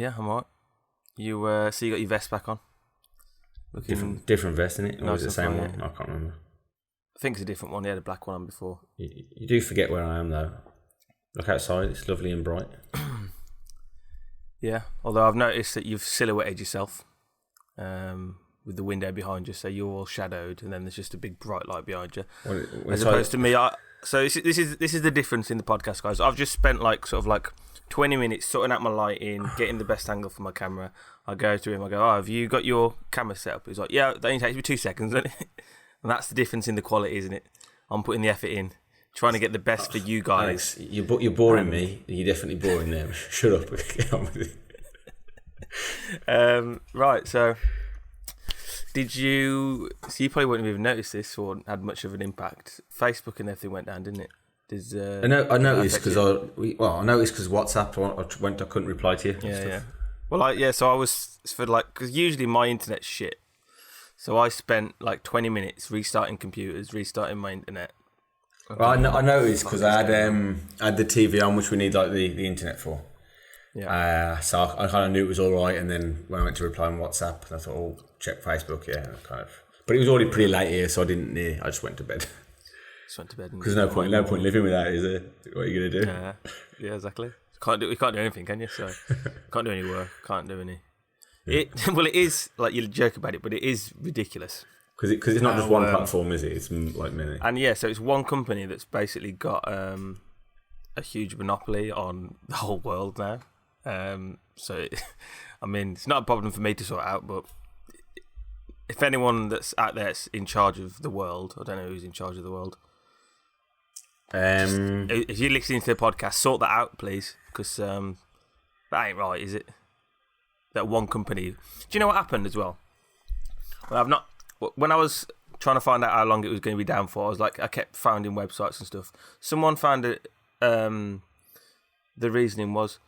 Yeah, I'm alright. You so you got your vest back on? Looking different vest, isn't it? Or is it the same one? Yeah. I can't remember. I think it's a different one. You had a black one on before. You do forget where I am though. Look outside; it's lovely and bright. Yeah, although I've noticed that you've silhouetted yourself with the window behind you, so you're all shadowed, and then there's just a big bright light behind you. As opposed to me, so this is the difference in the podcast, guys. I've just spent sort of 20 minutes sorting out my lighting, getting the best angle for my camera. I go to him, I go, have you got your camera set up? He's like, yeah, that only takes me 2 seconds, doesn't it? And that's the difference in the quality, isn't it? I'm putting the effort in, trying to get the best for you guys. Alex, you're boring me. You're definitely boring them. Shut up. Get on with it. Right, so did you... So you probably wouldn't have even noticed this or had much of an impact. Facebook and everything went down, didn't it? I noticed because I noticed because WhatsApp I couldn't reply to you. Yeah. Well, so I was because usually my internet's shit. So I spent 20 minutes restarting computers, restarting my internet. Well, I noticed because I had the TV on, which we need the internet for. Yeah. So I kind of knew it was all right, and then when I went to reply on WhatsApp, I thought, check Facebook. Yeah, kind of. But it was already pretty late here, so I didn't. I just went to bed. Because no point living without it, is there? What are you gonna do? Yeah, exactly. We can't do anything, can you? So can't do any work. Can't do any. Yeah. It is you joke about it, but it is ridiculous. Because it's not just one platform, is it? It's many. And so it's one company that's basically got a huge monopoly on the whole world now. It's not a problem for me to sort out, but if anyone that's out there is in charge of the world, I don't know who's in charge of the world. If you're listening to the podcast, sort that out, please, because that ain't right, is it? That one company. Do you know what happened as well? Well, when I was trying to find out how long it was going to be down for, I kept finding websites and stuff. Someone found it. The reasoning was,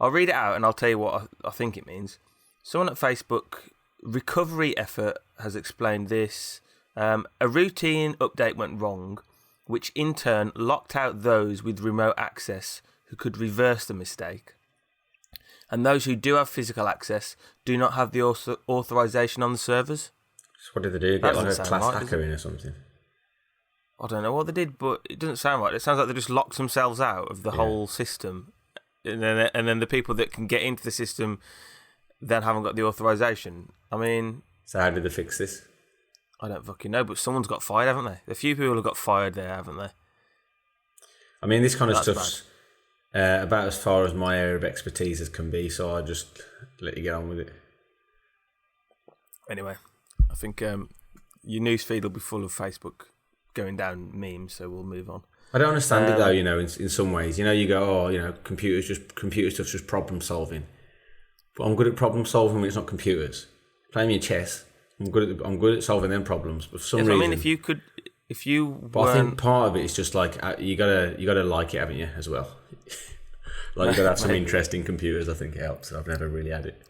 I'll read it out and I'll tell you what I think it means. Someone at Facebook recovery effort has explained this. A routine update went wrong, which in turn locked out those with remote access who could reverse the mistake. And those who do have physical access do not have the authorization on the servers. So what did they do? Get a class hacker in or something? I don't know what they did, but it doesn't sound right. It sounds like they just locked themselves out of the whole system. And then the people that can get into the system then haven't got the authorization. So how did they fix this? I don't fucking know, but someone's got fired, haven't they? A few people have got fired there, haven't they? This kind of stuff's about as far as my area of expertise as can be, so I just let you get on with it. Anyway, I think your newsfeed will be full of Facebook going down memes, so we'll move on. I don't understand it though, in some ways. You go, computer stuff's just problem solving. But I'm good at problem solving when it's not computers. Play me chess. I'm good at solving them problems, but for some reason. if you. But I think part of it is just you gotta like it, haven't you, as well? You gotta have some interest in computers. I think it helps. I've never really had it.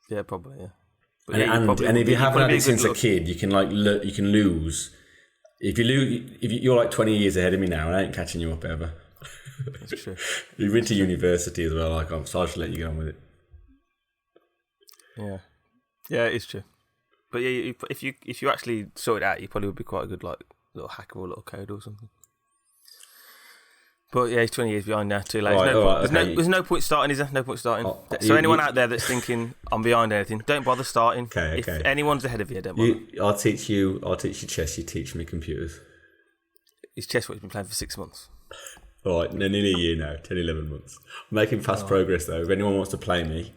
Yeah, probably. Yeah. But and if you haven't had it since a kid, you can you can lose. If you're 20 years ahead of me now, and I ain't catching you up ever. That's true. You've been to university as well. So I should let you get on with it. Yeah, it's true. But yeah, if you actually sort it out, you probably would be quite a good little hacker or little code or something. But yeah, he's 20 years behind now. Too late. There's no point starting, is there? No point starting. Anyone out there that's thinking I'm behind anything, don't bother starting. Okay. If anyone's ahead of you, don't bother. I'll teach you chess. You teach me computers. It's chess what you've been playing for 6 months. All right, nearly a year now, 10, 11 months. I'm making fast progress though. If anyone wants to play me,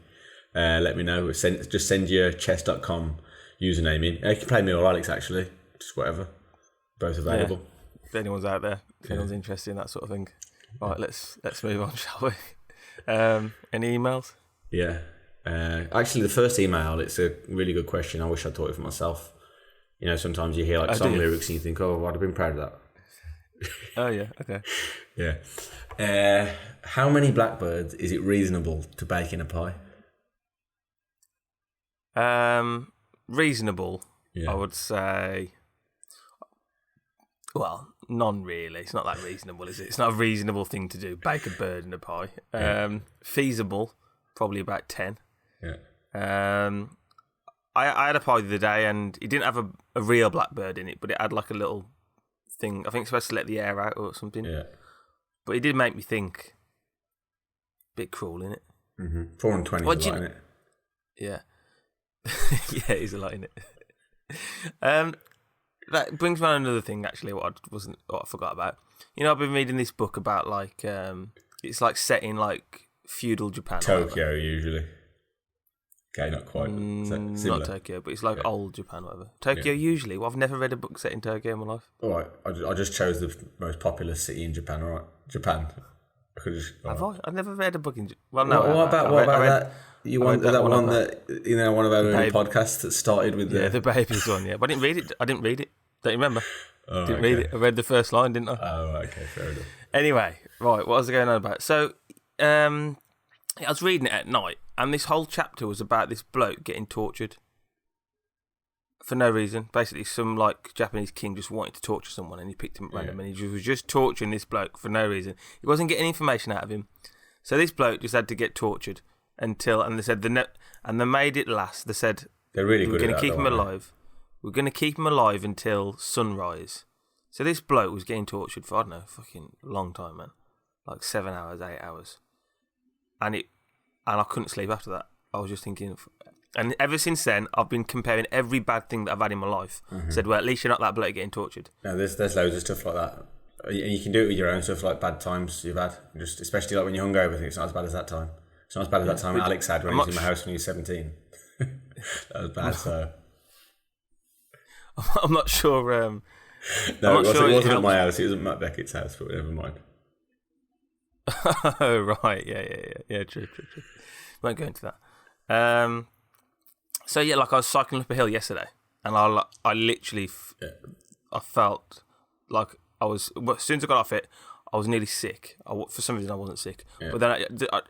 let me know. Just send your chess.com username in. You can play me or Alex actually, just whatever. Both available. Yeah. If anyone's out there, if anyone's interested in that sort of thing. All right, let's move on, shall we? Any emails? Yeah. Actually, the first email, it's a really good question. I wish I'd thought it for myself. Sometimes you hear song lyrics and you think, oh, I'd have been proud of that. Oh, yeah, okay. Yeah. How many blackbirds is it reasonable to bake in a pie? Reasonable, I would say. Well, none really. It's not that reasonable, is it? It's not a reasonable thing to do. Bake a bird in a pie. Feasible, probably about 10. Yeah. I had a pie the other day, and it didn't have a real blackbird in it, but it had like a little thing. I think it's supposed to let the air out or something. Yeah. But it did make me think. Bit cruel, innit? 420 is a lot, innit? Yeah. Yeah, it's a lot, innit? That brings me on another thing, actually, what I forgot about. You know, I've been reading this book about, like, it's like set in, like, feudal Japan. Tokyo, usually. Okay, not quite. Not Tokyo, but it's like old Japan, whatever. Tokyo, usually. Well, I've never read a book set in Tokyo in my life. All right, I just chose the most populous city in Japan, all right? Japan. I could just... Have I? I've never read a book in... Well, no. What about that? You want that one that, you know, one of our early podcasts that started with the... Yeah, the babies one, yeah. But I didn't read it. Don't you remember? Oh, didn't read it. I read the first line, didn't I? Oh, okay, fair enough. Anyway, right, what was I going on about? So, I was reading it at night, and this whole chapter was about this bloke getting tortured for no reason. Basically, some like Japanese king just wanted to torture someone, and he picked him at random, and he was just torturing this bloke for no reason. He wasn't getting information out of him, so this bloke just had to get tortured until. And they said and they made it last. They said they're really good. We're going to keep him alive. We're going to keep him alive until sunrise. So this bloke was getting tortured for, I don't know, fucking long time, man. Like 7 hours, 8 hours. And I couldn't sleep after that. I was just thinking... And ever since then, I've been comparing every bad thing that I've had in my life. Said, well, at least you're not that bloke getting tortured. No, there's loads of stuff like that. And you can do it with your own stuff, like bad times you've had. Just especially like when you're hungover, I think it's not as bad as that time. It's not as bad as that time Alex had when he was in my house when he was 17. That was bad, so... I'm not sure... No, it wasn't at my house. It was at Matt Beckett's house, but never mind. Oh, right. Yeah, true. Won't go into that. So, yeah, like I was cycling up a hill yesterday, and I literally... I felt like I was... As soon as I got off it, I was nearly sick. For some reason, I wasn't sick. Yeah. But then,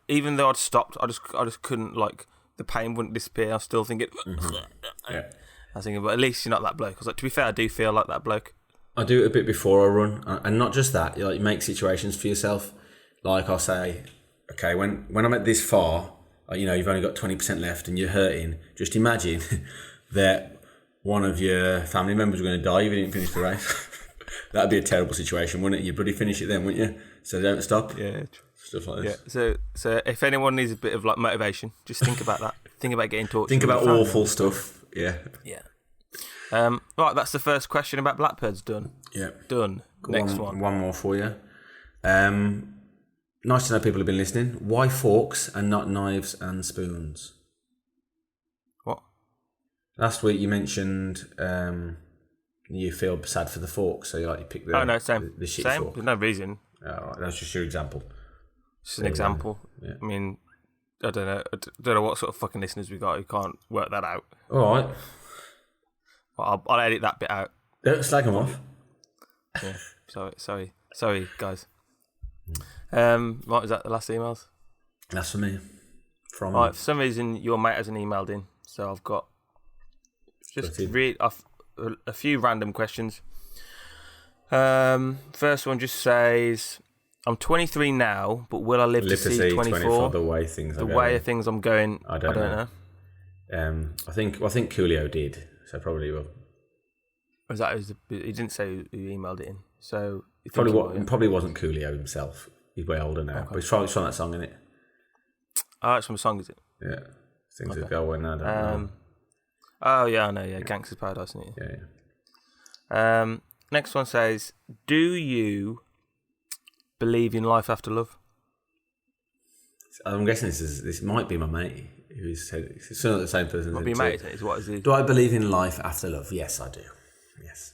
even though I'd stopped, I just couldn't, like... The pain wouldn't disappear. I was still thinking... Yeah. I was thinking, but at least you're not that bloke. I was like, to be fair, I do feel like that bloke. I do it a bit before I run, and not just that. You make situations for yourself. Like I'll say, okay, when I'm at this far, you know, you've only got 20% left, and you're hurting. Just imagine that one of your family members are going to die if you didn't finish the race. That'd be a terrible situation, wouldn't it? You'd bloody finish it then, wouldn't you? So don't stop. Yeah. Stuff like this. Yeah. So if anyone needs a bit of like motivation, just think about that. Think about getting tortured. Think about awful stuff. Yeah. Yeah. Right, that's the first question about Blackbirds done. Yeah. Done. Next one. One more for you. Nice to know people have been listening. Why forks and not knives and spoons? What? Last week you mentioned you feel sad for the fork, so you pick the same. The shit same. fork. There's no reason. Oh, right. That's just your example. Just an example. Yeah. I mean, I don't know what sort of fucking listeners we got who can't work that out. All right. Well, I'll edit that bit out. Don't slag them off. Yeah. Sorry, guys. Right, is that the last emails? That's for me. From right, for some reason your mate hasn't emailed in, so I've got just read off a few random questions. First one just says, I'm 23 now, but will I live to see 24? The way things I'm going, I don't know. I think Coolio did, so probably will. He didn't say who emailed it in, so probably wasn't Coolio himself. He's way older now, but he's probably from that song, isn't it? Oh, it's from a song, is it? Yeah, things that go away now. Don't know. Oh yeah, I know. Yeah, Gangster's Paradise, isn't it? Yeah. Next one says, do you believe in life after love? I'm guessing this might be my mate who said it's not the same person. Might be mate. What is it? Do I believe in life after love? Yes, I do. Yes.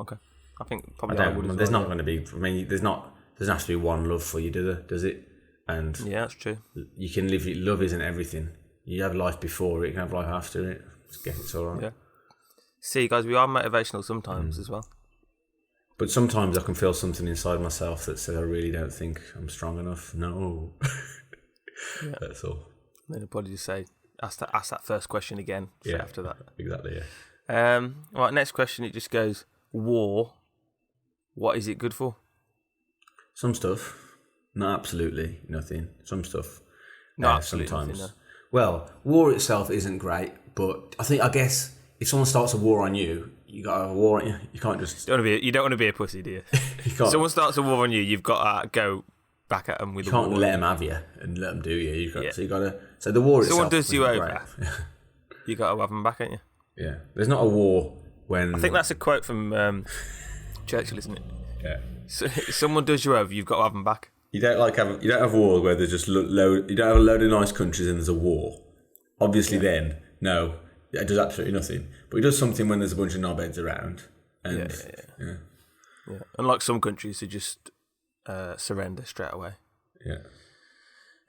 Okay. I think probably I would. There's not going to be. I mean, there doesn't have to be one love for you, does it? And yeah, that's true. You can live. Love isn't everything. You have life before it. You can have life after it. Just guess it's all right. Yeah. See, guys, we are motivational sometimes as well. But sometimes I can feel something inside myself that says I really don't think I'm strong enough. No. Yeah. That's all. Then I'll probably just say, ask that first question again after that. Exactly, yeah. Right, next question, it just goes, war, what is it good for? Some stuff. Not absolutely nothing. Some stuff. Not absolutely sometimes. nothing, no. Well, war itself isn't great, but I guess if someone starts a war on you, you got to have a war on you. You can't just. You don't want to be a pussy, do you? You can't. Someone starts a war on you, you've got to go back at them with You a war. can't let them have you and let them do you. So you got to. So the war itself. Someone does you isn't over. great. You got to have them back, ain't you? Yeah, there's not a war when. I think that's a quote from Churchill, isn't it? Yeah. So, if someone does you over, you've got to have them back. You don't have war where there's just load. You don't have a load of nice countries and there's a war. Obviously, then no, it does absolutely nothing. But it does something when there's a bunch of knobheads around. And, Yeah. Unlike some countries who just surrender straight away. Yeah.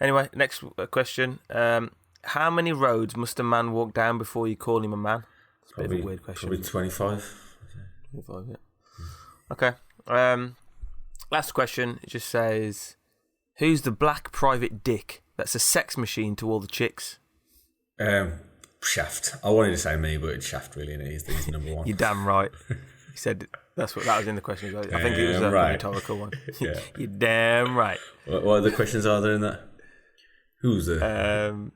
Anyway, next question. How many roads must a man walk down before you call him a man? It's a bit of a weird question. Probably 25. 25, yeah. Okay. Last question. It just says, who's the black private dick that's a sex machine to all the chicks? Shaft. I wanted to say me, but it's Shaft really, and he's number one. You're damn right. He said that was in the question. I think it was a rhetorical one. Yeah. You're damn right. What other questions are there in that? Who's the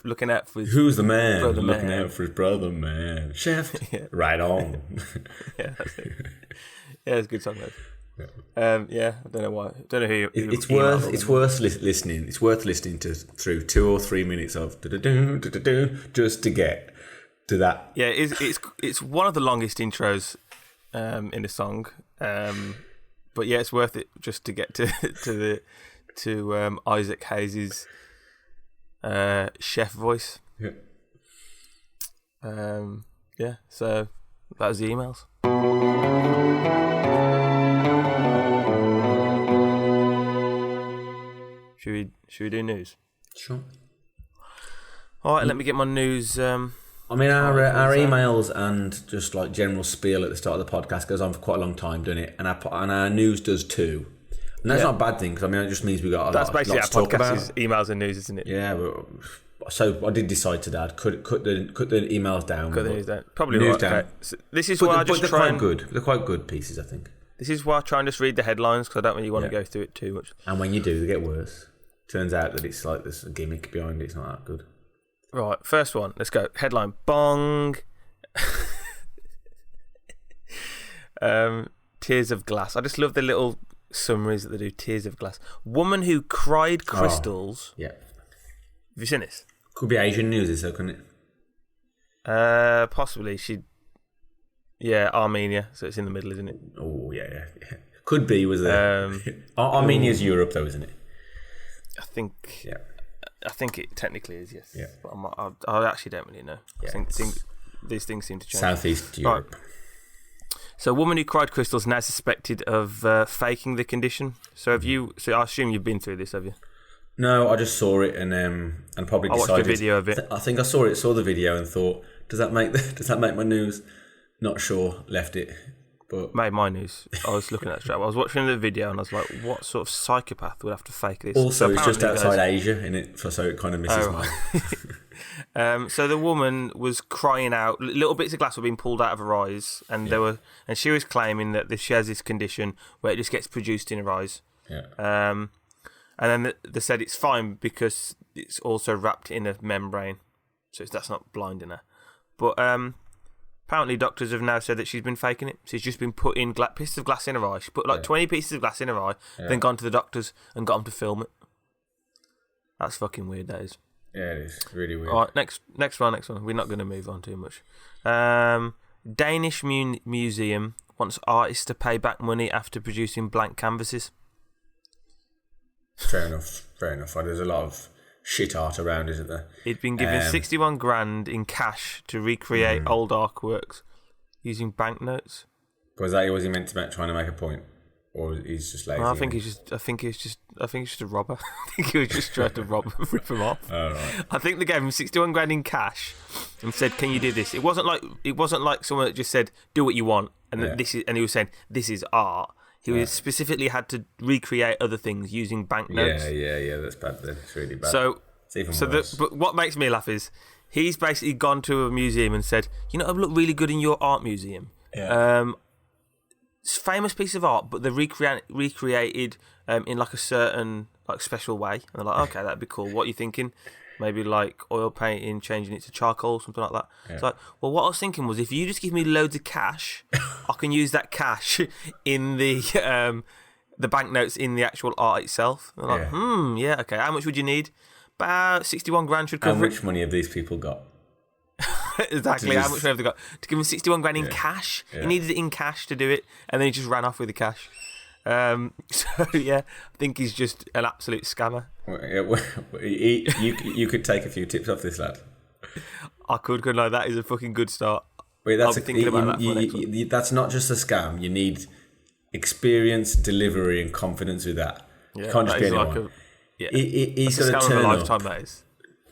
looking out for his Who's the man brother looking man? out for his brother man? Shaft. Yeah. Right on. Yeah, that's it. Yeah, it's a good song, though. I don't know why. I don't know who. It's worth listening. It's worth listening to through 2 or 3 minutes of just to get to that. Yeah, it's one of the longest intros in a song. But yeah, it's worth it just to get to Isaac Hayes' chef voice. Yeah. So that was the emails. Should we do news? Sure. All right, let me get my news. I mean, our emails and just like general spiel at the start of the podcast goes on for quite a long time, doesn't it? And our news does too. And that's not a bad thing, because I mean, it just means we got a lot to talk about. That's basically our podcast is emails and news, isn't it? Yeah. So I did decide today I'd cut the emails down. Cut the news down. Probably news right. down. Okay. So this is why I just they're try quite and good. They're quite good pieces, I think. This is why I try and just read the headlines, because I don't really want to go through it too much. And when you do, they get worse. Turns out that it's like there's a gimmick behind it. It's not that good. Right, first one. Let's go. Headline: Bong. Tears of glass. I just love the little summaries that they do. Tears of glass. Woman who cried crystals. Yeah. Have you seen this? Could be Asian news, so couldn't it? Possibly. Yeah, Armenia. So it's in the middle, isn't it? Oh yeah. Could be. Was there? Armenia's Europe, though, isn't it? I think. Yeah. I think it technically is, yes. Yeah. But I actually don't really know. Yeah, I think these things seem to change. Southeast Europe. Right. So, a woman who cried crystals now suspected of faking the condition. So, So, I assume you've been through this, have you? No, I just saw it and probably decided. I watched a video of it. I think I saw the video and thought, does that make my news? Not sure. Left it. But made my news. I was looking at it straight. I was watching the video and I was like, what sort of psychopath would have to fake this? Also, so it's just outside Asia, in it, so it kind of misses mine. So the woman was crying out. Little bits of glass were being pulled out of her eyes, and she was claiming that she has this condition where it just gets produced in her eyes. Yeah. And then they said it's fine because it's also wrapped in a membrane, so that's not blinding her. But apparently, doctors have now said that she's been faking it. She's just been putting pieces of glass in her eye. She put 20 pieces of glass in her eye, then gone to the doctors and got them to film it. That's fucking weird, that is. Yeah, it is. Really weird. All right, next one. We're not going to move on too much. Danish museum wants artists to pay back money after producing blank canvases. Fair enough. There's a lot of shit art around, isn't there? He'd been given 61 grand in cash to recreate old artworks using banknotes. Was he meant to trying to make a point, or he's just lazy? I think he's just a robber. I think he was just trying to rip him off. Oh, right. I think they gave him 61 grand in cash and said, "Can you do this?" It wasn't like someone that just said, "Do what you want," and and he was saying, "This is art." He was specifically had to recreate other things using banknotes. Yeah. That's bad. Then it's really bad. So it's even worse. But what makes me laugh is he's basically gone to a museum and said, "You know, I look really good in your art museum. Yeah. It's a famous piece of art, but they're recreated in like a certain like special way, and they're like, okay, that'd be cool. What are you thinking? Maybe like oil painting, changing it to charcoal, something like that. Yeah. It's like, well, what I was thinking was, if you just give me loads of cash, I can use that cash in the banknotes in the actual art itself. They're like, yeah, okay. How much would you need? About 61 grand should cover. How much money have these people got? Exactly. How much have they got? To give him 61 grand in cash. Yeah. He needed it in cash to do it, and then he just ran off with the cash. So yeah, I think he's just an absolute scammer. You could take a few tips off this lad. I could go. No, that is a fucking good start. Wait, that's not just a scam. You need experience, delivery, and confidence with that. Yeah, you can't just be anyone. He's got to turn up. That is.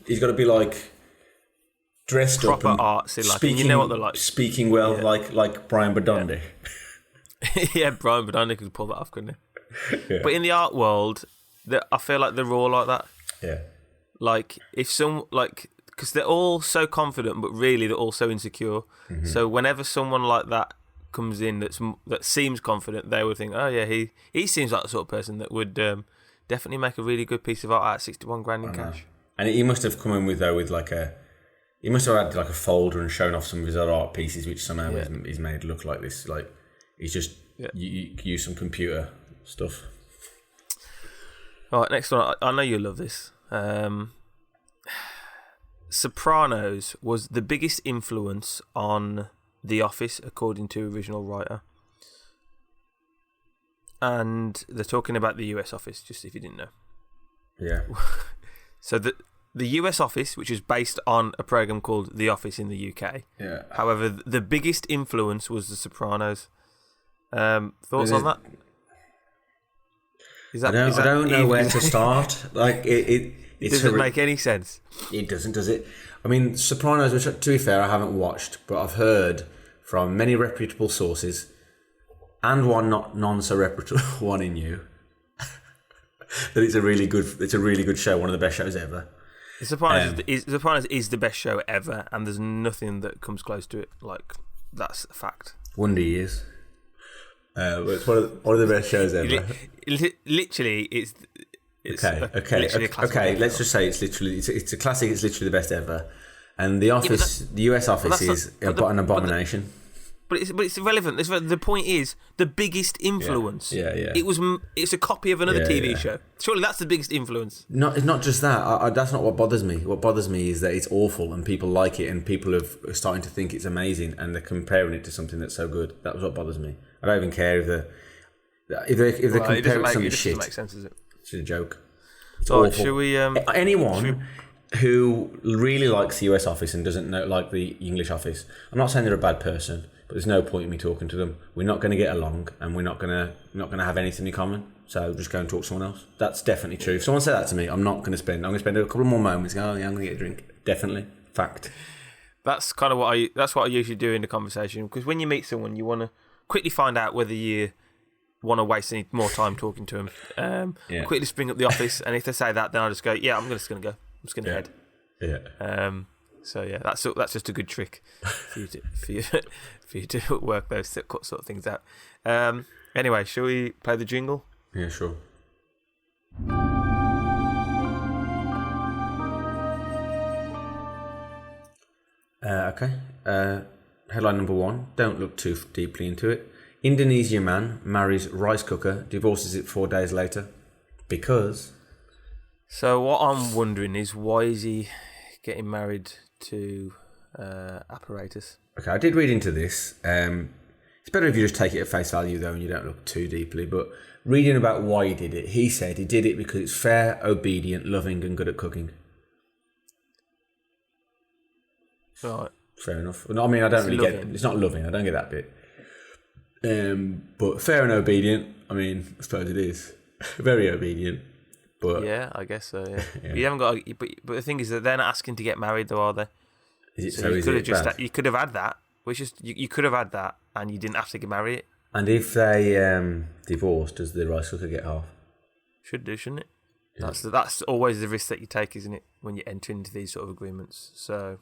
He's got to be like dressed proper up, artsy, speaking, you know what they're like, speaking well, like Brian Badondi. Yeah, Brian Badondi could pull that off, couldn't he? Yeah. But in the art world, I feel like they're all like that. Yeah. Like if because they're all so confident, but really they're all so insecure. Mm-hmm. So whenever someone like that comes in that seems confident, they would think, oh yeah, he seems like the sort of person that would definitely make a really good piece of art at 61 grand in cash. And he must have come in with he must have had like a folder and shown off some of his other art pieces, which somehow he's made look like this. Like he's just you use some computer stuff. All right, next one. I know you love this. Sopranos was the biggest influence on The Office, according to original writer. And they're talking about the US Office, just if you didn't know. Yeah. So the US Office, which is based on a program called The Office in the UK. Yeah. However, the biggest influence was The Sopranos. Thoughts on that? I don't know where to start. Like it doesn't make any sense. It doesn't, does it? I mean, Sopranos, which to be fair, I haven't watched, but I've heard from many reputable sources, and one non so reputable one in you, that it's a really good show, one of the best shows ever. The Sopranos is the best show ever, and there's nothing that comes close to it. Like, that's a fact. Wonder Years. It's one of the best shows ever. Literally, it's okay. Let's just say it's a classic. It's literally the best ever. And the Office, the US Office, is an abomination. But it's irrelevant. The point is the biggest influence. Yeah. It's a copy of another TV show. Surely that's the biggest influence. It's not just that. That's not what bothers me. What bothers me is that it's awful and people like it and people are starting to think it's amazing and they're comparing it to something that's so good. That's what bothers me. I don't even care if they compare it to something shit. It doesn't make sense, is it? It's a joke. It's awful. Should we? Anyone who really likes the US Office and doesn't like the English Office, I'm not saying they're a bad person, but there's no point in me talking to them. We're not going to get along, and we're not going to have anything in common. So just go and talk to someone else. That's definitely true. If someone said that to me, I'm going to spend a couple more moments going, oh yeah, I'm going to get a drink. Definitely, fact. That's kind of what I usually do in the conversation, because when you meet someone, you want to quickly find out whether you want to waste any more time talking to them. Quickly spring up The Office, and if they say that, then I just go, yeah, I'm just going to go. I'm just going to head. Yeah. So yeah, that's just a good trick for you to work those sort of things out. Anyway, shall we play the jingle? Yeah, sure. Okay. Headline number 1. Don't look too deeply into it. Indonesia man marries rice cooker, divorces it 4 days later. Because... So what I'm wondering is, why is he getting married to apparatus? Okay, I did read into this. It's better if you just take it at face value, though, and you don't look too deeply. But reading about why he did it, he said he did it because it's fair, obedient, loving, and good at cooking. Right. Fair enough. I mean, I don't really get... It's not loving. I don't get that bit. But fair and obedient, I mean, I suppose it is. Very obedient. But yeah, I guess so. Yeah. Yeah. You haven't got, but the thing is that they're not asking to get married, though, are they? You could have had that. Which is you could have had that, and you didn't have to get married. And if they divorce, does the rice cooker get half? Should do, shouldn't it? Yeah. That's always the risk that you take, isn't it? When you enter into these sort of agreemose. So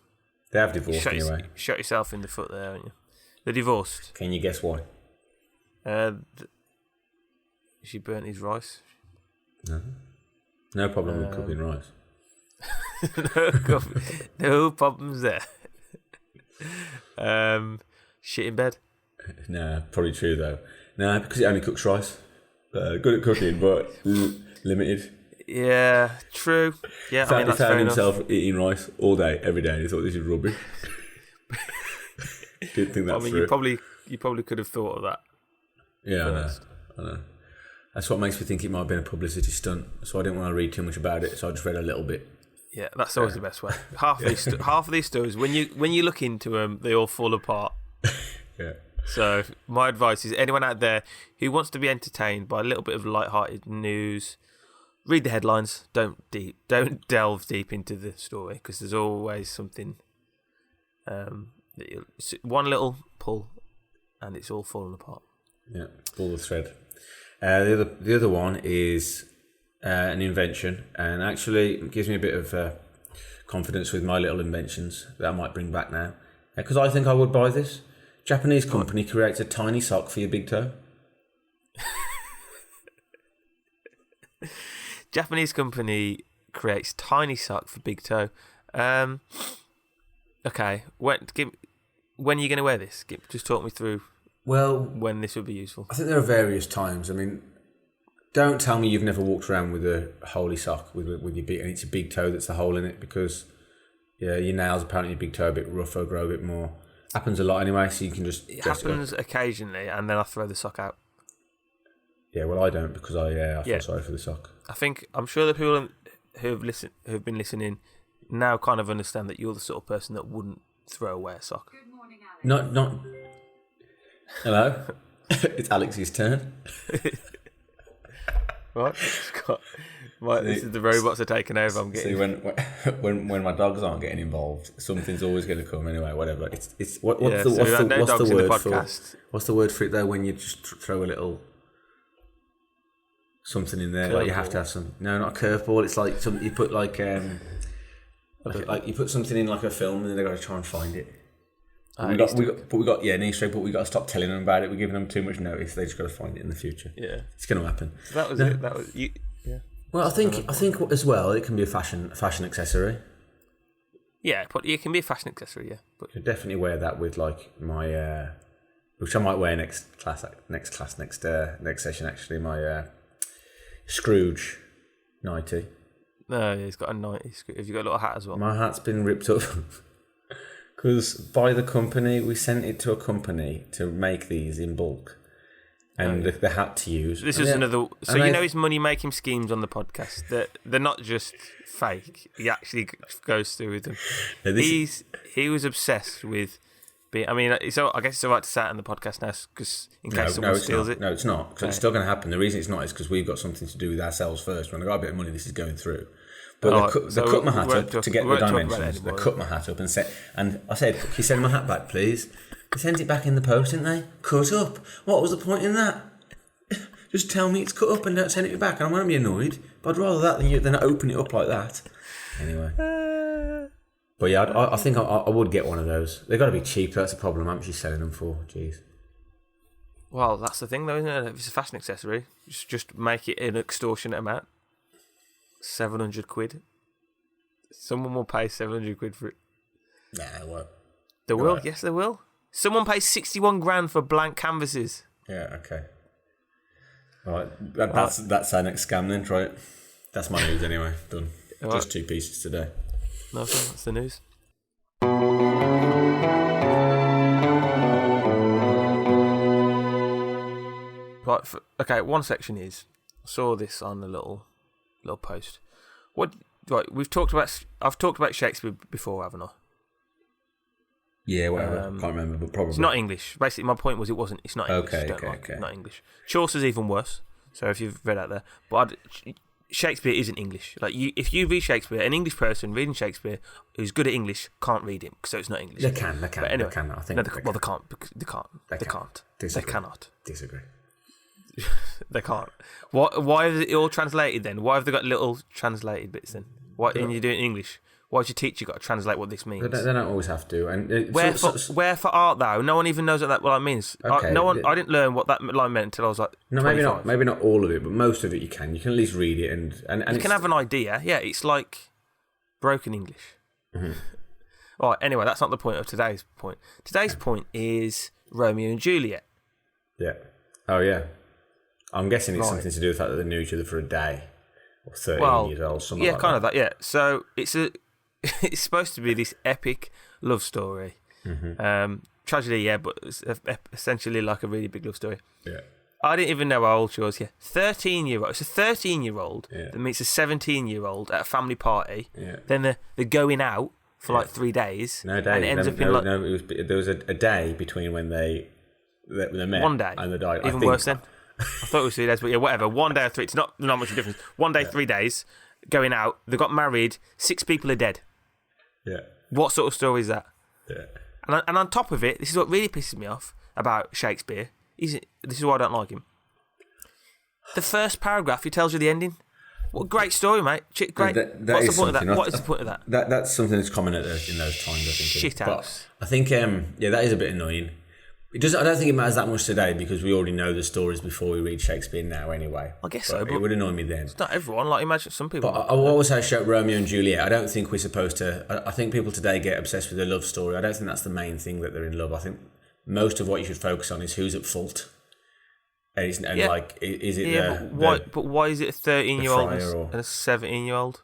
they have divorced anyway. Shot yourself in the foot there, haven't you? They're divorced. Can you guess why? She burnt his rice. No. No problem with cooking rice. No problems there. Shit in bed. Nah, probably true though. Nah, because it only cooks rice. Good at cooking, but limited. Yeah, true. Yeah, Found that's fair himself enough. eating rice all day, every day, and he thought this is rubbish. Didn't think that through. You probably could have thought of that. Yeah, I know. That's what makes me think it might have been a publicity stunt. So I didn't want to read too much about it. So I just read a little bit. Yeah, that's always the best way. Half of these stories, when you look into them, they all fall apart. Yeah. So my advice is anyone out there who wants to be entertained by a little bit of light-hearted news, read the headlines. Don't delve deep into the story because there's always something. One little pull, and it's all falling apart. Yeah, pull the thread. The other one is an invention, and actually it gives me a bit of confidence with my little inventions that I might bring back now, because I think I would buy this. Japanese company creates a tiny sock for your big toe. Japanese company creates tiny sock for big toe. Okay, when are you going to wear this? Just talk me through. Well, when this would be useful. I think there are various times. I mean, don't tell me you've never walked around with a holey sock with your big, and it's your big toe that's the hole in it, because your nails apparently your big toe a bit rougher, grow a bit more. Happens a lot anyway, so you can just. It happens occasionally, and then I throw the sock out. Yeah, well, I don't, because I feel sorry for the sock. I'm sure the people who've been listening now kind of understand that you're the sort of person that wouldn't throw away a sock. Good morning, Alex. Not. Hello, it's Alex's turn. What? This is the robots are taking over. I'm getting. See, when my dogs aren't getting involved, something's always going to come anyway. Whatever. What's the word for it though? When you just throw a little something in there, like you have to have some. No, not a curveball. It's like you put like you put something in like a film, and then they got to try and find it. We got knee straight, but we got to stop telling them about it. We're giving them too much notice. They just got to find it in the future. Yeah, it's going to happen. So that was it. That was you. Yeah. Well, I think as well, it can be a fashion accessory. Yeah, but it can be a fashion accessory. Yeah, but I could definitely wear that with like my, which I might wear next session. Actually, my Scrooge 90. No, he's got a 90. Have you got a little hat as well? My hat's been ripped up. Because by the company, we sent it to a company to make these in bulk, and the hat to use. This is another. So his money-making schemes on the podcast. They're not just fake. He actually goes through with them. He was obsessed with being. I mean, so I guess it's alright to say it on the podcast now, because in case someone steals it. No, it's not. Because it's still going to happen. The reason it's not is because we've got something to do with ourselves first. When I got a bit of money, this is going through. But they cut my hat up to get the dimensions. They cut my hat up and I said, "Can you send my hat back, please?" They sent it back in the post, didn't they? Cut up. What was the point in that? Just tell me it's cut up and don't send it back, and I won't be annoyed. But I'd rather that than open it up like that. Anyway. But yeah, I think I would get one of those. They've got to be cheap. That's a problem. How much are you selling them for? Jeez. Well, that's the thing, though, isn't it? If it's a fashion accessory, just make it an extortionate amount. 700 quid. Someone will pay 700 quid for it. Nah, they won't. They will? Yes, they will. Someone pays 61 grand for blank canvases. Yeah, okay. All right, that's our next scam then, right? That's my news anyway. Done. All just 2 pieces today. No, that's the news. Right, okay, one section is, I saw this on a little post. Right, I've talked about Shakespeare before, haven't I? Yeah, whatever. Can't remember, but probably. It's not English. Basically, my point was it's not English. Okay. Not English. Chaucer's even worse. So if you've read out there, but Shakespeare isn't English. Like if you read Shakespeare, an English person reading Shakespeare who's good at English can't read him, so it's not English. They can. But anyway, they can. I think. No, they can't. They can't. Disagree. They cannot. Disagree. They can't. Why is it all translated then? Why have they got little translated bits then? Why and you do it in English? Why's your teacher got to translate what this means? They don't always have to. And wherefore art thou? No one even knows what that means. Okay, I didn't learn what that line meant until I was like 25. Maybe not all of it, but most of it you can. You can at least read it and you can have an idea. Yeah, it's like broken English. Mm-hmm. All right. Anyway, that's not the point of today's point. Today's point is Romeo and Juliet. Yeah. Oh yeah. I'm guessing it's something to do with the fact that they knew each other for a day, or 13 years old, something like that. Yeah, kind of that. Yeah. So it's supposed to be this epic love story. Mm-hmm. Tragedy, yeah, but it's essentially like a really big love story. Yeah. I didn't even know how old she was. Yeah, 13-year-old. It's a 13-year-old that meets a 17-year-old at a family party. Yeah. Then they're going out for like 3 days. No days. And it ends up in there was a day between when they met. 1 day. And they died. Even worse then. I thought it was 3 days, but yeah, whatever. 1 day or 3. It's not much of a difference. 1 day, 3 days. Going out. They got married. 6 people are dead. Yeah. What sort of story is that? Yeah. And on top of it, this is what really pisses me off about Shakespeare. This is why I don't like him. The first paragraph, he tells you the ending. What a great story, mate. Great. What's the point of that? What is the point of that? That's something that's common in those times, I think. Shit house. But I think, that is a bit annoying. I don't think it matters that much today because we already know the stories before we read Shakespeare now anyway. I guess so, but it would annoy me then. It's not everyone. Like, imagine some people. But I will also show Romeo and Juliet. I don't think we're supposed to... I think people today get obsessed with the love story. I don't think that's the main thing that they're in love. I think most of what you should focus on is who's at fault. Is it but why is it a 13-year-old and a 17-year-old?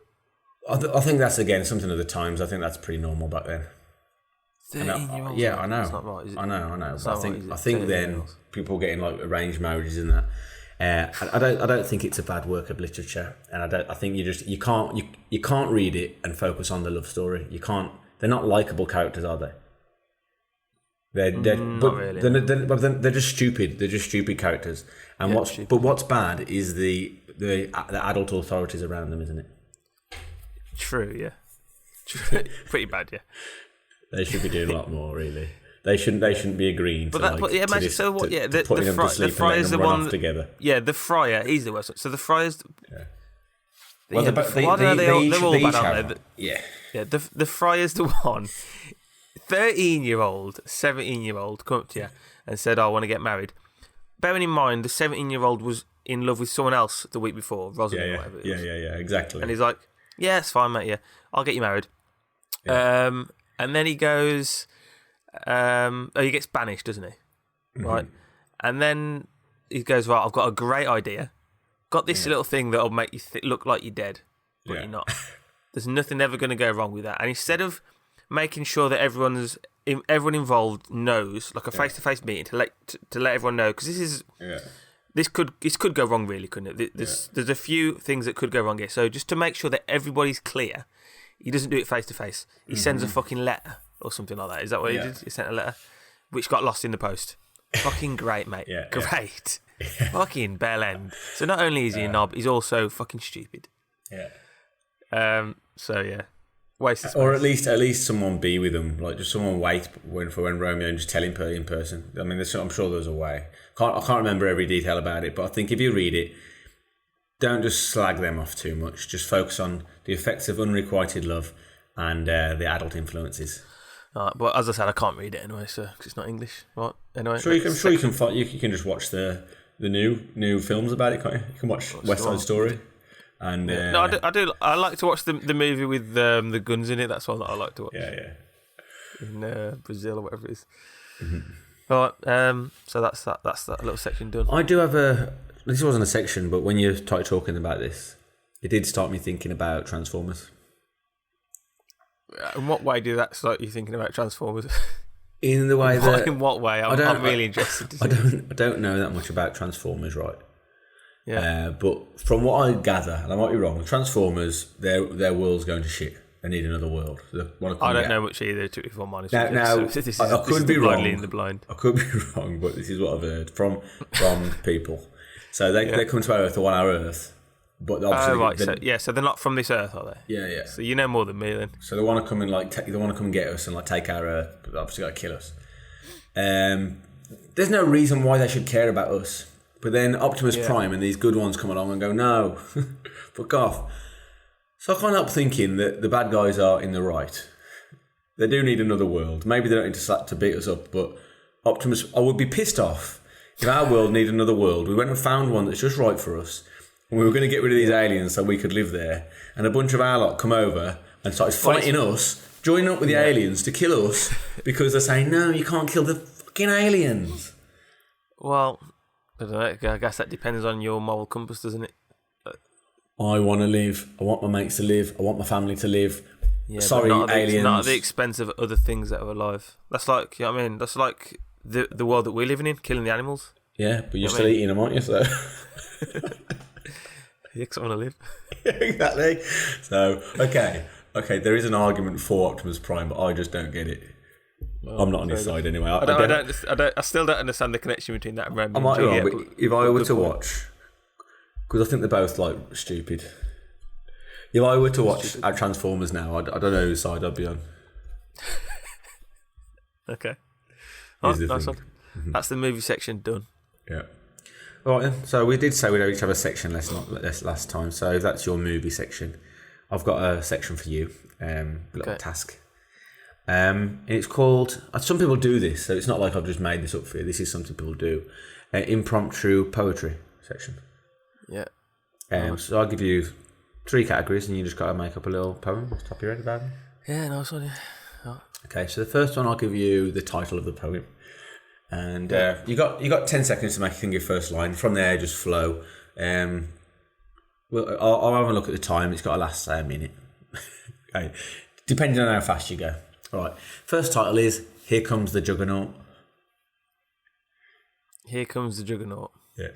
I think that's, again, something of the times. I think that's pretty normal back then. 13-year-olds? Yeah, I know. That's not right, is it? I know. But I think then people getting like arranged marriages and that. I don't think it's a bad work of literature, and I think you can't read it and focus on the love story. You can't. They're not likable characters, are they? Not really. They're just stupid. They're just stupid characters. And what's bad is the adult authorities around them, isn't it? True. Yeah. Pretty bad. Yeah. They should be doing a lot more, really. They shouldn't be agreeing. The friar's the one together. Yeah, the friar. He's the worst. So the friar's. Yeah. Well, they're all bad, aren't they? Yeah. Yeah. The friar's the one. 13-year-old, 17-year-old come up to you and said, "I want to get married." Bearing in mind, the 17-year-old was in love with someone else the week before, Rosalind or whatever it was. Yeah, exactly. And he's like, "Yeah, it's fine, mate. Yeah, I'll get you married." Yeah. And then he goes, he gets banished, doesn't he? Mm-hmm. Right. And then he goes, "Right, I've got a great idea. Got this little thing that'll make you look like you're dead, but you're not. There's nothing ever going to go wrong with that." And instead of making sure that everyone involved knows, like a face-to-face meeting, to let everyone know, because this could go wrong, really, couldn't it? There's a few things that could go wrong here. So just to make sure that everybody's clear, he doesn't do it face-to-face. He sends a fucking letter or something like that. Is that what he did? He sent a letter, which got lost in the post. Fucking great, mate. Great. Yeah. Fucking bell end. So not only is he a knob, he's also fucking stupid. Yeah. So yeah. Or at least someone be with them, like just someone wait for when Romeo and just tell him in person. I mean, I'm sure there's a way. I can't remember every detail about it, but I think if you read it, don't just slag them off too much. Just focus on the effects of unrequited love and the adult influences. But as I said, I can't read it anyway, so cause it's not English. Right? Anyway, you can just watch the new films about it. Can't you? You can watch West Side Story. And no, I do. I like to watch the movie with the guns in it. That's one that I like to watch. Yeah. In Brazil or whatever it is. Mm-hmm. All right. So that's that little section done. I do have this wasn't a section, but when you started talking about this, it did start me thinking about Transformers. In what way did that start you thinking about Transformers? In the way that... In what way? I'm really interested to see. I don't know that much about Transformers, right? Yeah. But from what I gather, and I might be wrong, Transformers, their world's going to shit. They need another world. I don't know much either, to be honest. Now, I could be wrong. In the blind. I could be wrong, but this is what I've heard from people. So they come to Earth, on our Earth, but obviously so they're not from this Earth, are they? Yeah. So you know more than me then. So they want to come and they want to come and get us and take our Earth, but they obviously got to kill us. There's no reason why they should care about us. But then Optimus Prime and these good ones come along and go, no, fuck off. So I can't help thinking that the bad guys are in the right. They do need another world. Maybe they don't need to beat us up, but Optimus, I would be pissed off if our world needed another world. We went and found one that's just right for us, and we were going to get rid of these aliens so we could live there, and a bunch of our lot come over and started fighting us, joining up with the aliens to kill us because they're saying, no, you can't kill the fucking aliens. Well, I don't know. I guess that depends on your moral compass, doesn't it? I want to live. I want my mates to live. I want my family to live. Yeah, sorry, aliens. Not at the expense of other things that are alive. That's like, you know what I mean? That's like the world that we're living in, killing the animals. Yeah, but you're still eating them, aren't you? So. Yeah, because I want to live. Exactly. So, okay, there is an argument for Optimus Prime, but I just don't get it. Well, I'm not on his side anyway. I still don't understand the connection between that and Rambo. I might be wrong, but if I were to watch, because I think they're both like stupid. If I were to watch our Transformers now, I don't know whose side I'd be on. Okay. Oh, nice one. Mm-hmm. That's the movie section done. Yeah. All right then. So we did say we'd each have a section last time. So if that's your movie section, I've got a section for you. Little task. And it's called. Some people do this, so it's not like I've just made this up for you. This is something people do. Impromptu poetry section. Yeah. So I'll give you 3 categories, and you just got to make up a little poem off the top of your head about it. Yeah, nice one. Yeah. Oh. Okay, so the first one, I'll give you the title of the poem, and you got 10 seconds to make your first line. From there, just flow. I'll have a look at the time. It's got to last, say, a minute. Okay, depending on how fast you go. All right. First title is "Here Comes the Juggernaut." Here comes the Juggernaut. Yeah.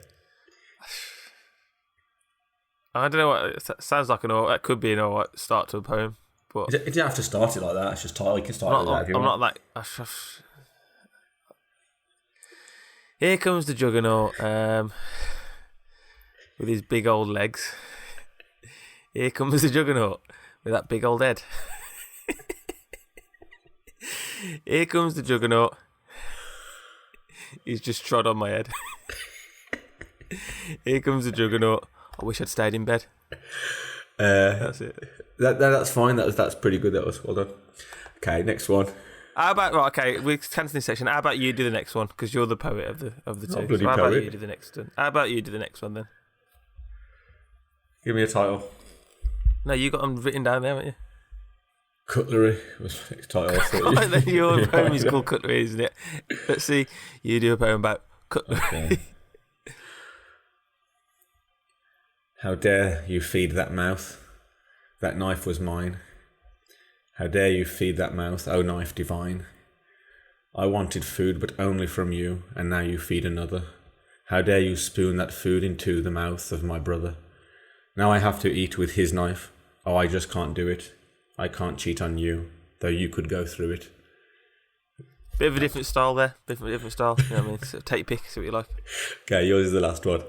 I don't know what it sounds like. It could be an alright start to a poem, but you don't have to start it like that. It's just title. You can start it like that if you want. I'm not like. Here comes the Juggernaut, with his big old legs. Here comes the Juggernaut with that big old head. Here comes the Juggernaut. He's just trod on my head. Here comes the Juggernaut. I wish I'd stayed in bed. That's it. That's fine. That's pretty good. That was well done. Okay, next one. How about we're cancelling this section. How about you do the next one because you're the poet of the two. Bloody so how poet. about you do the next one? How about you do the next one then? Give me a title. No, you got them written down there, haven't you? Cutlery was the next title. Then your poem is called Cutlery, isn't it? Let's see. You do a poem about cutlery. Okay. How dare you feed that mouth? That knife was mine. How dare you feed that mouth, O knife divine? I wanted food, but only from you, and now you feed another. How dare you spoon that food into the mouth of my brother? Now I have to eat with his knife. Oh, I just can't do it. I can't cheat on you, though you could go through it. Bit of a different style there. Different style. You know what I mean? So take your pick, see what you like. Okay, yours is the last one.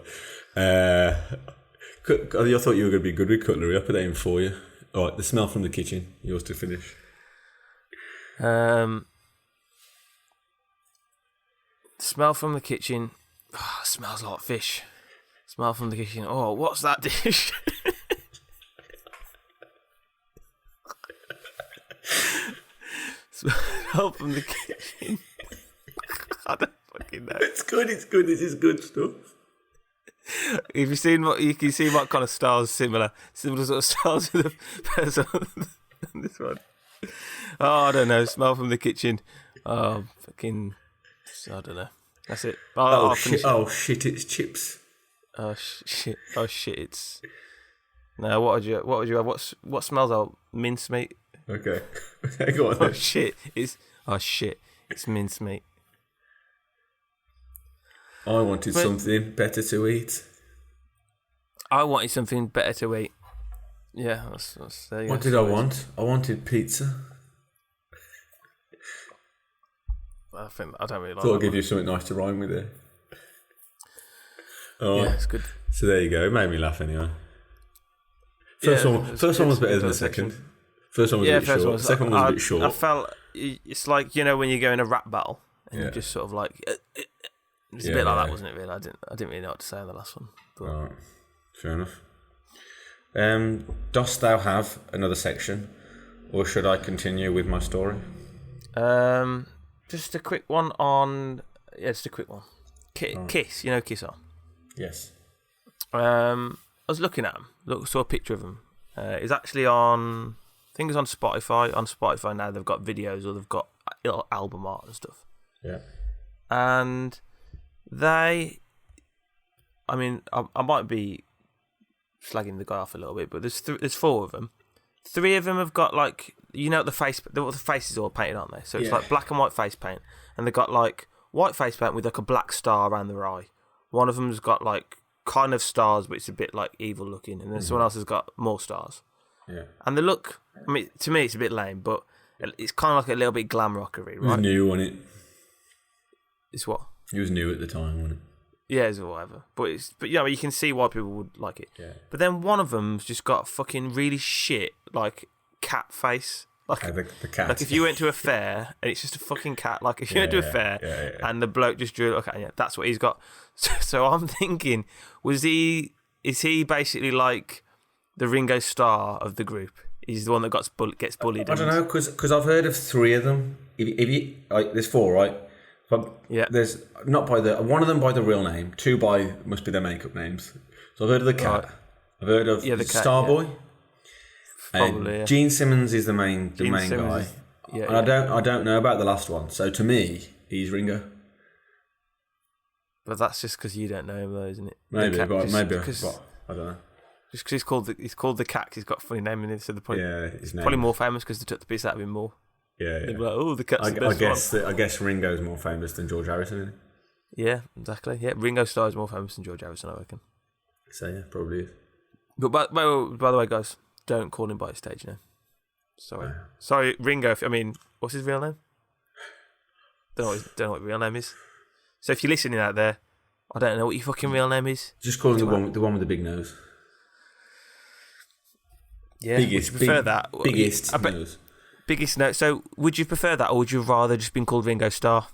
I thought you were going to be good with cutlery. I'll put that in for you. All right, the smell from the kitchen. Yours to finish. Smell from the kitchen. Oh, smells like fish. Smell from the kitchen. Oh, what's that dish? Smell from the kitchen. I don't fucking know. It's good. This is good stuff. If you've seen you can see what kind of styles similar sort of styles with the person on this one. Oh, I don't know. Smell from the kitchen. Oh, fucking. I don't know. That's it. Oh shit! It's chips. Oh shit! It's. No, what would you have? What smells like mincemeat? Okay, go on then. Oh shit! It's mincemeat. I wanted something better to eat. I wanted something better to eat. Yeah, there you go. What did I want? I wanted pizza. I don't really like. Thought I'd give you something nice to rhyme with it. Oh, yeah, it's good. So there you go. It made me laugh anyway. First one was better than the second. First one was a bit short. Second one was a bit short. I felt it's like when you go in a rap battle and you just sort of like. It's a bit like that, wasn't it? Really, I didn't really know what to say on the last one. But... All right. Fair enough. Dost thou have another section, or should I continue with my story? Just a quick one on. Yeah, just a quick one. Kiss, you know Kiss on. Yes. I was looking at him. Saw a picture of him. He's actually on. I think it's on Spotify. On Spotify now, they've got videos or they've got album art and stuff. Yeah. And they. I mean, I might be slagging the guy off a little bit, but there's 4 of them. 3 of them have got like the faces all painted, aren't they? So it's like black and white face paint, and they've got like white face paint with like a black star around their eye. One of them's got like kind of stars, but it's a bit like evil looking, and then someone else has got more stars. Yeah. And the look, I mean, to me, it's a bit lame, but it's kind of like a little bit glam rockery, right? It was new, wasn't it? It's what? It was new at the time, wasn't it? Yeah, it's whatever. But you can see why people would like it. Yeah. But then one of them's just got fucking really shit like cat face. Like the cat. Like if you went to a fair and it's just a fucking cat. Like if you went to a fair and the bloke just drew okay, yeah, that's what he's got. So I'm thinking, is he basically like the Ringo Starr of the group? He's the one that gets bullied. I don't know, because I've heard of 3 of them. If you like, there's 4, right? But there's not by one of them by the real name, 2 by must be their makeup names. So I've heard of the cat. Right. I've heard of the cat, Starboy. Probably, Gene Simmons is the main guy. And I don't know about the last one. So to me, he's Ringo. But that's just because you don't know him, though, isn't it? Maybe, but I don't know. Just because he's called the cat. 'Cause he's got a funny name in it. So his name. Probably more famous because they took the piss out of him more. Yeah. They'd be like, oh, the cat's the best one. I guess Ringo's more famous than George Harrison, isn't he? Yeah, exactly. Yeah, Ringo Starr is more famous than George Harrison, I reckon. So yeah, probably is. But by the way, guys, don't call him by his stage name. Sorry, Ringo. What's his real name? Don't know what his real name is. So if you're listening out there, I don't know what your fucking real name is. Just call him the one with the big nose. Yeah, biggest. Would you prefer that? Biggest nose. Biggest nose. So would you prefer that, or would you rather just been called Ringo Starr?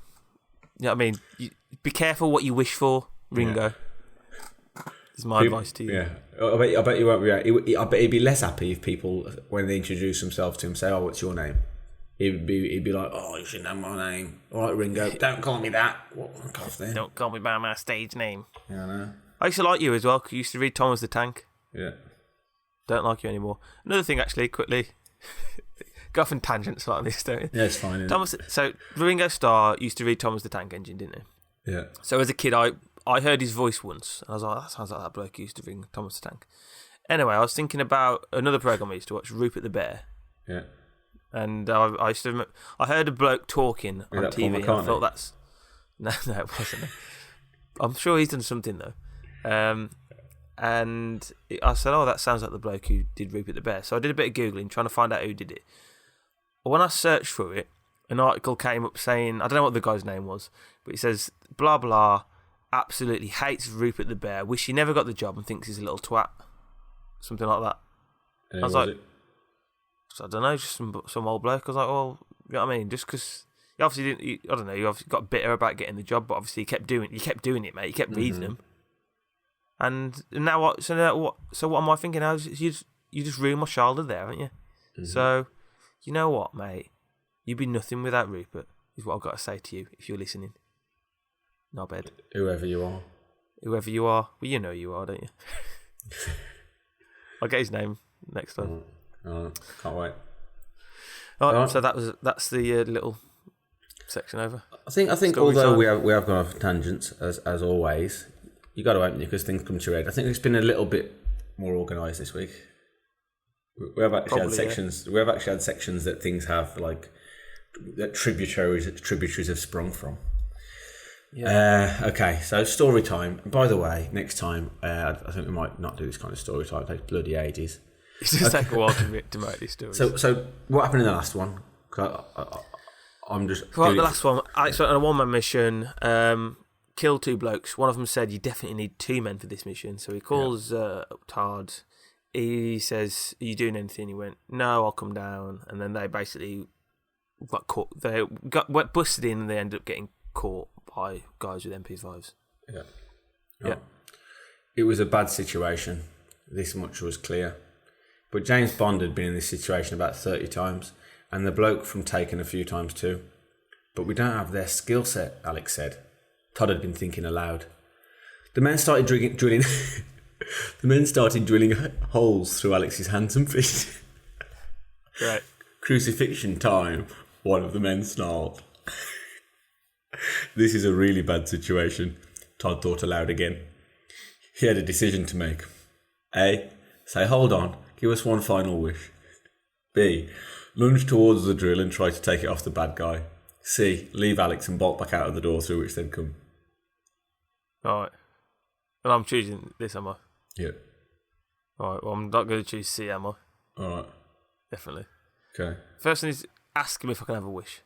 You know what I mean? Be careful what you wish for, Ringo. Yeah. Is my advice to you. Yeah, I bet you won't react. I bet he'd be less happy if people, when they introduce themselves to him, say, "Oh, what's your name?" He'd be like, "Oh, you should know my name. All right, Ringo, don't call me that. Don't call me by my stage name." Yeah, I know. I used to like you as well, because you used to read Thomas the Tank. Yeah. Don't like you anymore. Another thing, actually, quickly. Go off on tangents like this, don't you? Yeah, it's fine. So Ringo Starr used to read Thomas the Tank Engine, didn't he? Yeah. So as a kid, I heard his voice once, and I was like, that sounds like that bloke who used to ring Thomas the Tank. Anyway, I was thinking about another programme I used to watch, Rupert the Bear. Yeah. And I used to remember, I heard a bloke talking on TV, and I thought that's... No, it wasn't. I'm sure he's done something, though. And I said, oh, that sounds like the bloke who did Rupert the Bear. So I did a bit of Googling, trying to find out who did it. When I searched for it, an article came up saying, I don't know what the guy's name was, but it says, blah, blah, absolutely hates Rupert the Bear, wish he never got the job and thinks he's a little twat. Something like that. And I was like, I don't know, just some old bloke. I was like, well, you know what I mean? Just because he obviously didn't, I don't know, you obviously got bitter about getting the job, but obviously you kept doing it, mate. You kept reading them. And now what? So what am I thinking now? You just ruined my childhood there, haven't you? Mm-hmm. So, you know what, mate? You'd be nothing without Rupert, is what I've got to say to you if you're listening. No bed. Whoever you are. Well, you know you are, don't you? I'll get his name next time. Can't wait. All right, so that's the little section over. I think although we have gone off tangents as always, you got to open it because things come to your head. I think it's been a little bit more organised this week. We have actually had sections. Yeah. We have actually had sections that things have like that tributaries have sprung from. Yeah. Okay, so story time. By the way, next time I think we might not do this kind of story time. It takes bloody ages. It does take a while to write these stories. So what happened in the last one? I'm just. Well, the last one, I went on a one-man mission. Killed 2 blokes. One of them said, "You definitely need 2 men for this mission." So he calls Tard. He says, "Are you doing anything?" He went, "No, I'll come down." And then they basically got caught. They got busted in, and they ended up getting caught by guys with MP5s. Yeah. It was a bad situation. This much was clear. But James Bond had been in this situation about 30 times, and the bloke from Taken a few times too. But we don't have their skill set, Alex said. Todd had been thinking aloud. The men started drilling holes through Alex's hands and feet. Right. Crucifixion time, one of the men snarled. This is a really bad situation, Todd thought aloud again. He had a decision to make. A. Say, hold on, give us one final wish. B. Lunge towards the drill and try to take it off the bad guy. C. Leave Alex and bolt back out of the door through which they'd come. All right. And I'm choosing this, am I? Yeah. All right, well, I'm not going to choose C, am I? All right. Definitely. Okay. First one is ask him if I can have a wish.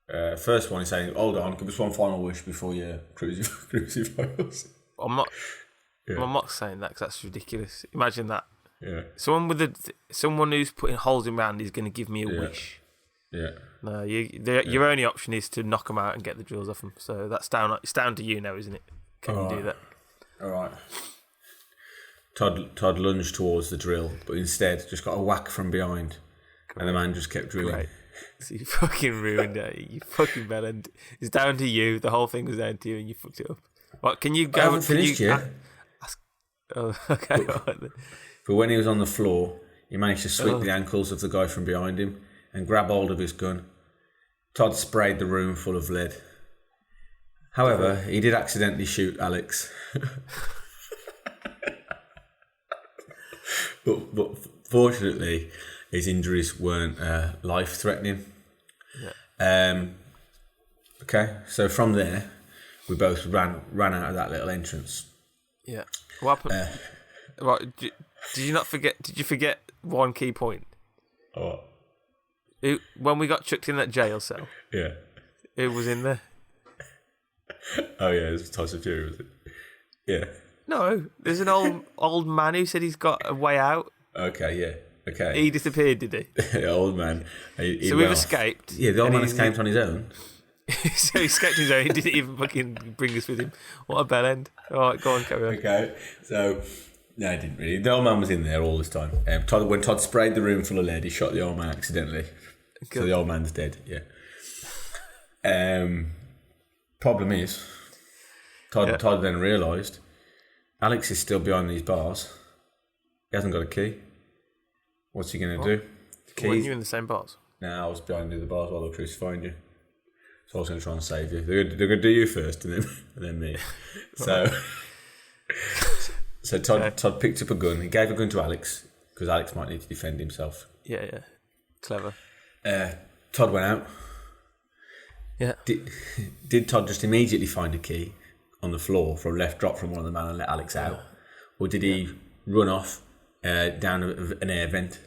First one is saying, hold on, give us one final wish before you crucify us. I'm not saying that because that's ridiculous. Imagine that. Yeah. Someone who's putting holes in round is going to give me a wish. Yeah. No, your only option is to knock them out and get the drills off them. So it's down to you now, isn't it? Can you do that? All right. Todd lunged towards the drill, but instead just got a whack from behind, and the man just kept drilling. Great. So you fucking ruined it. You fucking bellend. It's down to you. The whole thing was down to you, and you fucked it up. What? Can you go? I haven't finished yet. Oh, okay. But when he was on the floor, he managed to sweep the ankles of the guy from behind him and grab hold of his gun. Todd sprayed the room full of lead. However, he did accidentally shoot Alex. but fortunately, his injuries weren't life-threatening. Yeah. Okay, so from there, we both ran out of that little entrance. Yeah. What happened? Right, did you not forget? Did you forget one key point? Oh. When we got chucked in that jail cell. Yeah. Who was in there? Oh yeah, it was Tyson Fury, was it? Yeah. No, there's an old man who said he's got a way out. Okay, yeah. Okay. He disappeared, did he? The old man. He so we've escaped. Yeah, the old man escaped on his own. So he escaped on his own. He didn't even fucking bring us with him. What a bell end. All right, go on, carry on. Okay, so... No, he didn't really. The old man was in there all this time. When Todd sprayed the room full of lead, he shot the old man accidentally. Good. So the old man's dead, yeah. Problem is, Todd then realised Alex is still behind these bars. He hasn't got a key. What's he going to do? Weren't you in the same bars? No, I was behind the bars while they were crucifying you. So I was going to try and save you. They're going to do you first and then me. So Todd picked up a gun. He gave a gun to Alex because Alex might need to defend himself. Yeah. Clever. Todd went out. Yeah. Did Todd just immediately find a key on the floor from left drop from one of the men and let Alex out? Or did he run off down an air vent?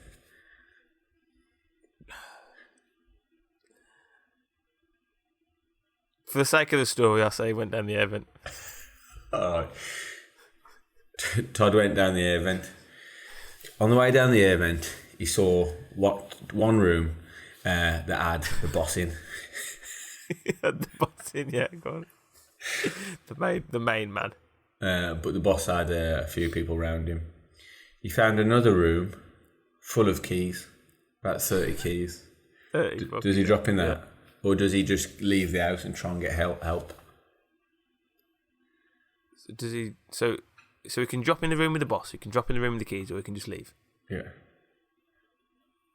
For the sake of the story, I say he went down the air vent. All right. Todd went down the air vent. On the way down the air vent, he saw one room that had the boss in. The boss in, yeah, go on. The main man. But the boss had a few people around him. He found another room full of keys, about 30 keys. 30 does he drop in that? Yeah. Or does he just leave the house and try and get help? So does he... So he can drop in the room with the boss, he can drop in the room with the keys, or he can just leave? Yeah.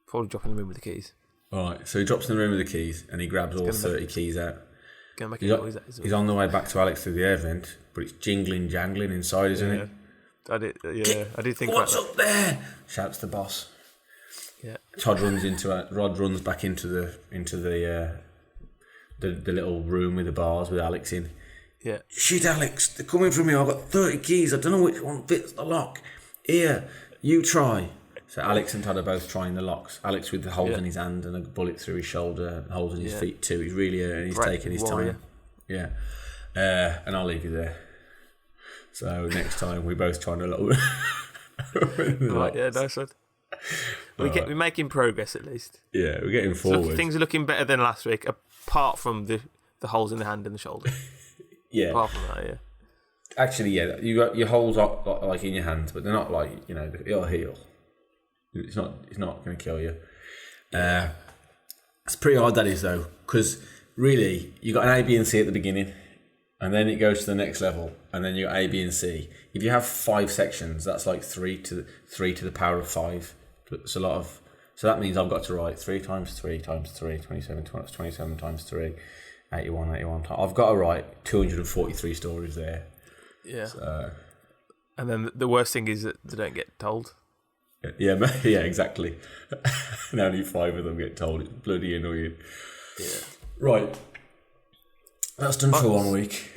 Probably drop in the room with the keys. Alright, so he drops in the room with the keys and he grabs all 30 keys out. He's on the way back to Alex through the air vent, but it's jingling, jangling inside, isn't it? I did think What's about that. up there? Shouts the boss. Yeah. Rod runs back into the little room with the bars with Alex in. Yeah. Shit, Alex, they're coming from here. I've got 30 keys. I don't know which one fits the lock. Here, you try. So Alex and Todd are both trying the locks. Alex with the holes in his hand and a bullet through his shoulder, and holes in his feet too. He's really and he's taking his time. Yeah. And I'll leave you there. So next time we both try a little. Right, yeah, nice one. We're making progress at least. Yeah, we're getting forward. So things are looking better than last week, apart from the holes in the hand and the shoulder. Yeah. Apart from that, yeah. Actually, yeah, you got your holes are like in your hands, but they're not like it'll heal. It's not going to kill you. It's pretty hard that is though, because really you got an A, B, and C at the beginning, and then it goes to the next level, and then you got A, B, and C. If you have 5 sections, that's like 3 to the power of 5. It's a lot of. So that means I've got to write 3 times 3 times 3, 27 times 3, 81. I've got to write 243 stories there. Yeah. So, and then the worst thing is that they don't get told. Yeah, exactly. And only 5 of them get told. It's bloody annoying. Yeah. Right. That's done for 1 week.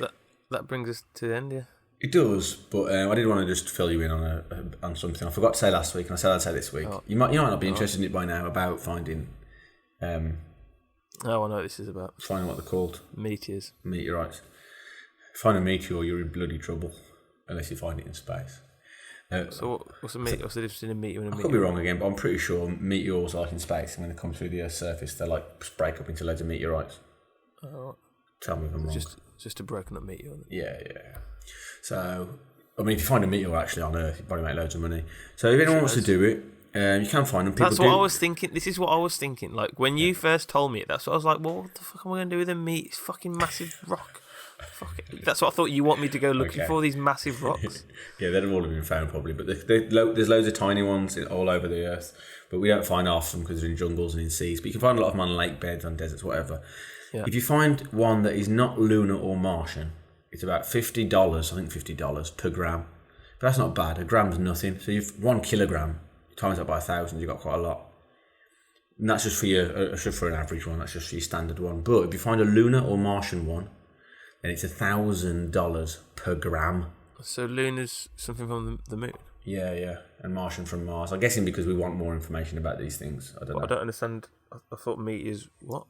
That brings us to the end, yeah. It does, but I did want to just fill you in on something I forgot to say last week, and I said I'd say this week. Oh. You might not be interested in it by now about finding. I know what this is about. Finding what they're called. Meteors. Meteorites. Find a meteor, you're in bloody trouble, unless you find it in space. So what's the difference between a meteor and a meteor? I could be wrong again, but I'm pretty sure meteors are like in space, and when they come through the Earth's surface, they like break up into loads of meteorites. Oh. Tell me if I'm wrong. Just a broken up meteor. Yeah. So, I mean, if you find a meteor actually on Earth, you probably make loads of money. So if anyone wants to do it, you can find them. That's what I was thinking. This is what I was thinking. Like when you first told me it, that's what I was like. Well, what the fuck am I going to do with a fucking massive rock? Fuck it. That's what I thought you want me to go looking for, these massive rocks. Yeah, they'd have all been found probably, but there's loads of tiny ones all over the Earth, but we don't find half of them because they're in jungles and in seas. But you can find a lot of them on lake beds, on deserts, whatever. Yeah. If you find one that is not lunar or Martian, it's about $50, I think $50 per gram. But that's not bad. A gram's nothing. So you've 1 kilogram, times that by 1,000, you've got quite a lot. And that's just for an average one. That's just for your standard one. But if you find a lunar or Martian one, then it's $1,000 per gram. So lunar's something from the moon? Yeah. And Martian from Mars. I'm guessing because we want more information about these things. I don't know. I don't understand. I thought meteors... What?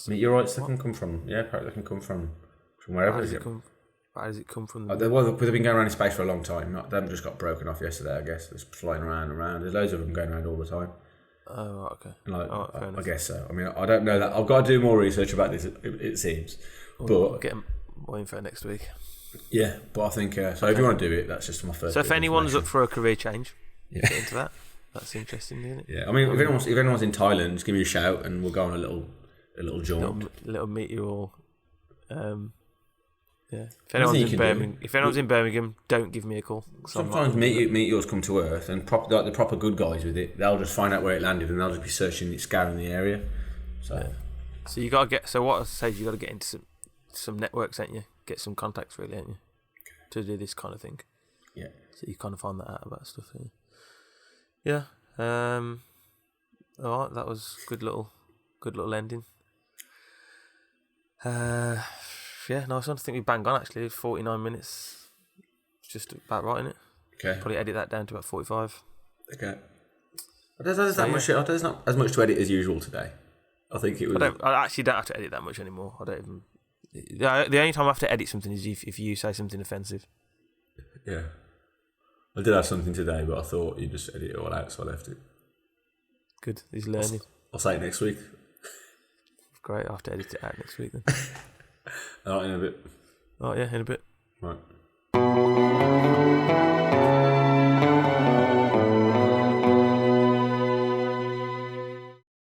Meteorites, they can come from... Yeah, they can come from wherever. How does it come from? They've been going around in space for a long time. They haven't just got broken off yesterday, I guess. They're flying around. There's loads of them going around all the time. Oh, right, okay. I guess so. I mean, I don't know that. I've got to do more research about this, it seems. We'll get more info next week. Yeah, but I think... So if you want to do it, that's just my first... So if anyone's up for a career change, get into that. That's interesting, isn't it? Yeah, I mean, if anyone's in Thailand, just give me a shout and we'll go on a little jaunt. Little meteor. Yeah. If anyone's in Birmingham, don't give me a call. Sometimes meteors come to Earth, and the proper good guys with it, they'll just find out where it landed, and they'll just be searching it, scouring the area. So you gotta get. So what I say is you gotta get into some networks, ain't you? Get some contacts, really, ain't you? To do this kind of thing. Yeah. So you kind of find that out about stuff. Yeah. All right. That was good little ending. Yeah, nice one. I think we banged on actually. 49 minutes. It's just about right, isn't it? Okay. Probably edit that down to about 45. Okay. There's not as much to edit as usual today. I think it was. I actually don't have to edit that much anymore. I don't even. The only time I have to edit something is if you say something offensive. Yeah. I did have something today, but I thought you'd just edit it all out, so I left it. Good. He's learning. I'll say it next week. Great. I'll have to edit it out next week then. All right, in a bit. Oh, yeah, in a bit. Right.